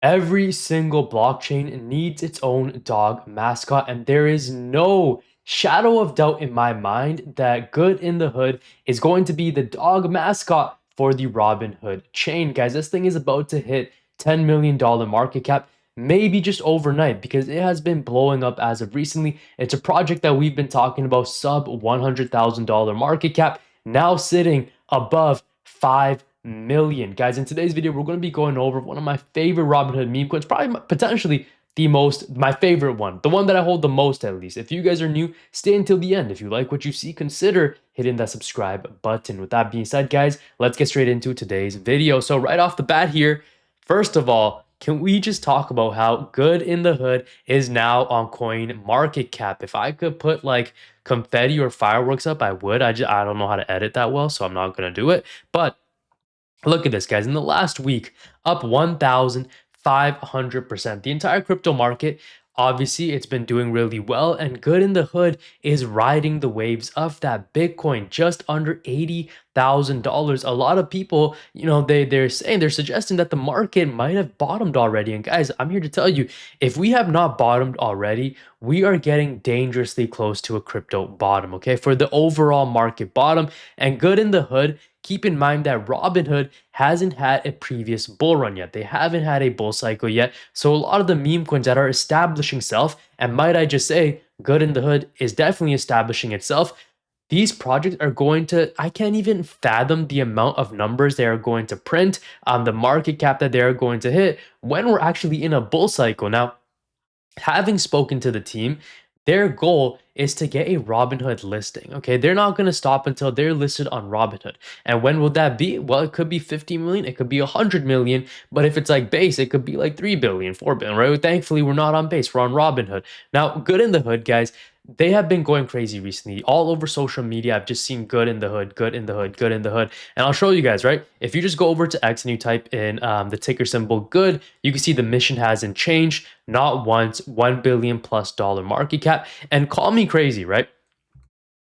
Every single blockchain needs its own dog mascot, and there is no shadow of doubt in my mind that Good in the Hood is going to be the dog mascot for the Robinhood chain. Guys, this thing is about to hit $10 million market cap, maybe just overnight, because it has been blowing up as of recently. It's a project that we've been talking about, sub $100,000 market cap, now sitting above 5 million. Guys, in today's video, we're going to be going over one of my favorite Robinhood meme coins, probably potentially my favorite one, the one that I hold the most at least. If you guys are new, stay until the end. If you like what you see, consider hitting that subscribe button. With that being said, guys, let's get straight into today's video. So right off the bat here, first of all, can we just talk about how Good in the Hood is now on coin market cap? If I could put like confetti or fireworks up, I would. I don't know how to edit that well, so I'm not gonna do it. But look at this, guys. In the last week, up 1,500%. The entire crypto market, obviously, it's been doing really well, and Good in the Hood is riding the waves of that Bitcoin, just under $80,000. A lot of people, they're suggesting that the market might have bottomed already. And guys, I'm here to tell you, if we have not bottomed already, we are getting dangerously close to a crypto bottom, okay? For the overall market bottom, and Good in the Hood, keep in mind that Robinhood hasn't had a previous bull run yet. They haven't had a bull cycle yet. So a lot of the meme coins that are establishing self, and might I just say, Good in the Hood is definitely establishing itself. These projects are going to, I can't even fathom the amount of numbers they are going to print, the market cap that they are going to hit when we're actually in a bull cycle. Now, having spoken to the team, their goal is to get a Robinhood listing. Okay, they're not going to stop until they're listed on Robinhood. And when will that be? Well, it could be 50 million, it could be 100 million, but if it's like base, it could be like 3 billion, 4 billion, right? Thankfully, we're not on base, we're on Robinhood. Now, Good in the Hood, guys, they have been going crazy recently. All over social media, I've just seen Good in the Hood, Good in the Hood, Good in the Hood. And I'll show you guys, right? If you just go over to X and you type in the ticker symbol Good, you can see the mission hasn't changed, not once, $1 billion plus market cap. And call me crazy, right?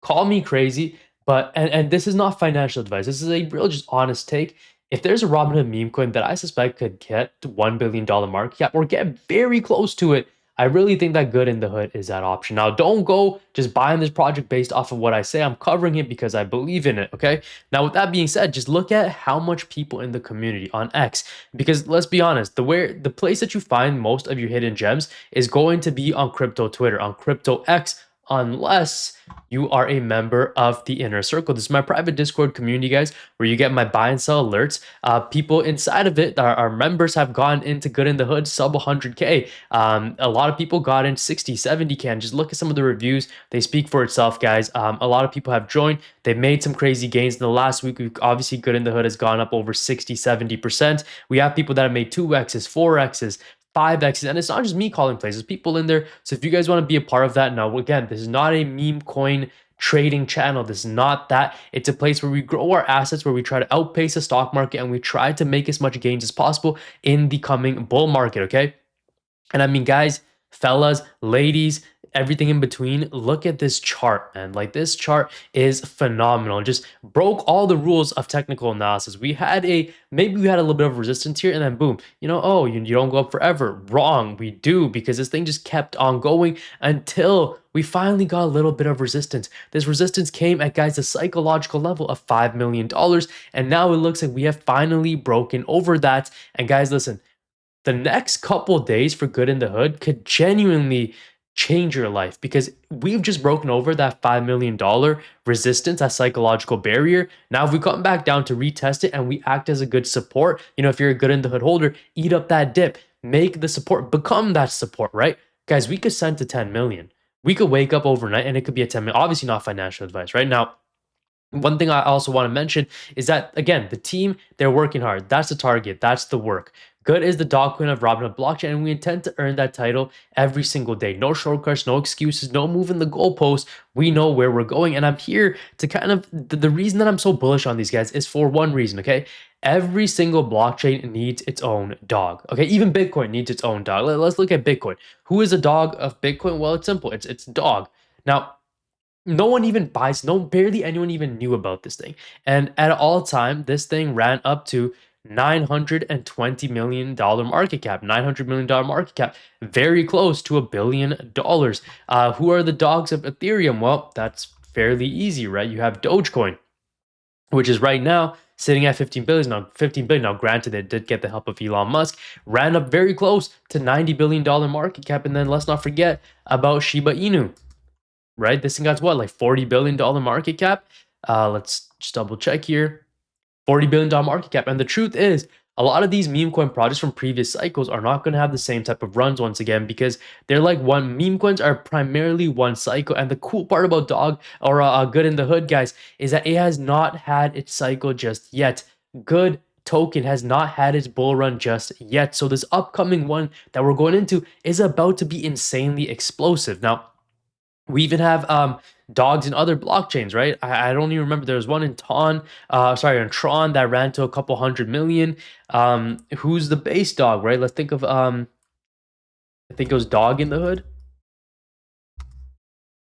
Call me crazy, but and this is not financial advice. This is a real just honest take. If there's a Robinhood meme coin that I suspect could get to $1 billion market cap or get very close to it, I really think that Good in the Hood is that option. Now, don't go just buying this project based off of what I say. I'm covering it because I believe in it, okay? Now, with that being said, just look at how much people in the community on X, because let's be honest, the place that you find most of your hidden gems is going to be on crypto Twitter, on crypto X, unless you are a member of the inner circle. This is my private Discord community, guys, where you get my buy and sell alerts. People inside of it, our members have gone into Good in the Hood sub 100K. A lot of people got in 60, 70K. And just look at some of the reviews. They speak for itself, guys. A lot of people have joined. They've made some crazy gains in the last week. Obviously, Good in the Hood has gone up over 60, 70%. We have people that have made 2X's, 4X's, 5X's, and it's not just me calling plays, there's people in there. So if you guys want to be a part of that, now again, this is not a meme coin trading channel. This is not that. It's a place where we grow our assets, where we try to outpace the stock market, and we try to make as much gains as possible in the coming bull market, okay? And I mean, guys, fellas, ladies, everything in between, look at this chart, man. Like, this chart is phenomenal. Just broke all the rules of technical analysis. Maybe we had a little bit of resistance here, and then boom, oh, you don't go up forever. Wrong, we do, because this thing just kept on going until we finally got a little bit of resistance. This resistance came at, guys, the psychological level of $5 million. And now it looks like we have finally broken over that. And guys, listen, the next couple days for Good in the Hood could genuinely change your life, because we've just broken over that $5 million resistance, that psychological barrier. Now, if we come back down to retest it and we act as a good support, if you're a Good in the Hood holder, eat up that dip, make the support, become that support, right? Guys, we could send to 10 million. We could wake up overnight and it could be a 10 million. Obviously, not financial advice, right? Now, one thing I also want to mention is that, again, the team, they're working hard. That's the target. That's the work. Good is the dog queen of Robinhood blockchain, and we intend to earn that title every single day. No shortcuts, no excuses, no moving the goalposts. We know where we're going, and I'm here to kind of, the reason that I'm so bullish on these guys is for one reason, okay? Every single blockchain needs its own dog, okay? Even Bitcoin needs its own dog. Let's look at Bitcoin. Who is the dog of Bitcoin? Well, it's simple. It's dog. Now, no one even buys, barely anyone even knew about this thing. And at all time, this thing ran up to $920 million market cap, $900 million market cap, very close to $1 billion. Who are the dogs of Ethereum? Well, that's fairly easy, right? You have Dogecoin, which is right now sitting at 15 billion now. 15 billion now. Granted, it did get the help of Elon Musk, ran up very close to $90 billion market cap, and then let's not forget about Shiba Inu, right? This thing got what, like $40 billion market cap. Let's just double check here. $40 billion market cap. And the truth is, a lot of these meme coin projects from previous cycles are not going to have the same type of runs once again, because they're like one meme coins are primarily one cycle. And the cool part about Dog or Good in the Hood, guys, is that it has not had its cycle just yet. Good token has not had its bull run just yet. So this upcoming one that we're going into is about to be insanely explosive. Now, we even have dogs in other blockchains, right? I don't even remember. There was one in on Tron that ran to a couple 100 million. Who's the base dog, right? Let's think of I think it was Dog in the Hood,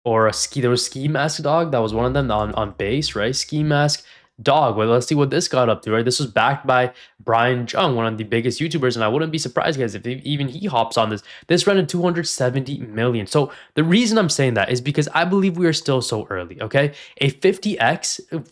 or a ski. There was Ski Mask Dog. That was one of them on base, right? Ski Mask Dog. Well, let's see what this got up to, right? This was backed by Brian Jung, one of the biggest YouTubers, and I wouldn't be surprised, guys, if even he hops on this. This ran at 270 million. So the reason I'm saying that is because I believe we are still so early. Okay, a 50x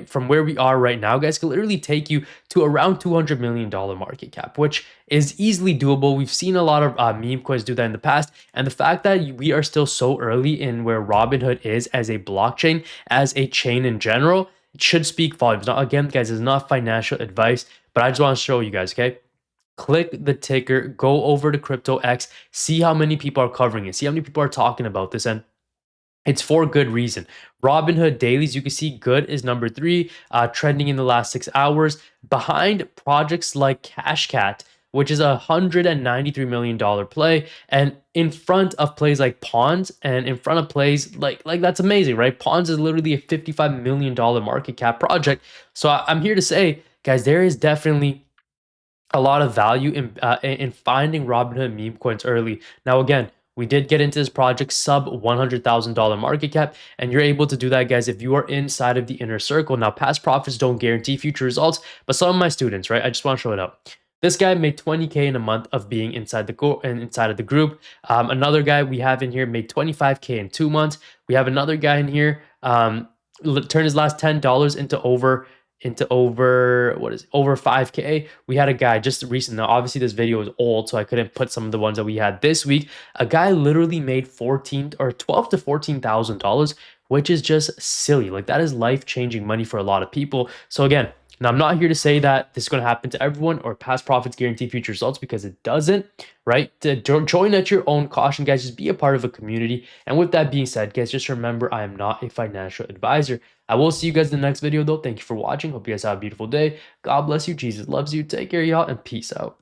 from where we are right now, guys, can literally take you to around $200 million market cap, which is easily doable. We've seen a lot of meme coins do that in the past, and the fact that we are still so early in where Robinhood is as a blockchain, as a chain in general, it should speak volumes. Now, again, guys, it's not financial advice, but I just want to show you guys, okay? Click the ticker, go over to CryptoX, see how many people are covering it, see how many people are talking about this, and it's for good reason. Robinhood dailies, you can see Good is number 3, trending in the last 6 hours, behind projects like Cashcat, which is a $193 million play, and in front of plays like Pawns, and in front of plays like that's amazing, right? Pawns is literally a $55 million market cap project. So I'm here to say, guys, there is definitely a lot of value in finding Robinhood meme coins early. Now, again, we did get into this project sub $100,000 market cap, and you're able to do that, guys, if you are inside of the inner circle. Now, past profits don't guarantee future results, but some of my students, right? I just want to show it up. This guy made 20K in a month of being inside inside of the group. Another guy we have in here made 25K in 2 months. We have another guy in here turned his last $10 into over what is it, over 5K. We had a guy just recent. Now, obviously, this video is old, so I couldn't put some of the ones that we had this week. A guy literally made 14 or 12 to $14,000, which is just silly. Like, that is life-changing money for a lot of people. So again, now I'm not here to say that this is going to happen to everyone or past profits guarantee future results, because it doesn't, right? To join at your own caution, guys. Just be a part of a community. And with that being said, guys, just remember, I am not a financial advisor. I will see you guys in the next video, though. Thank you for watching. Hope you guys have a beautiful day. God bless you. Jesus loves you. Take care, y'all, and peace out.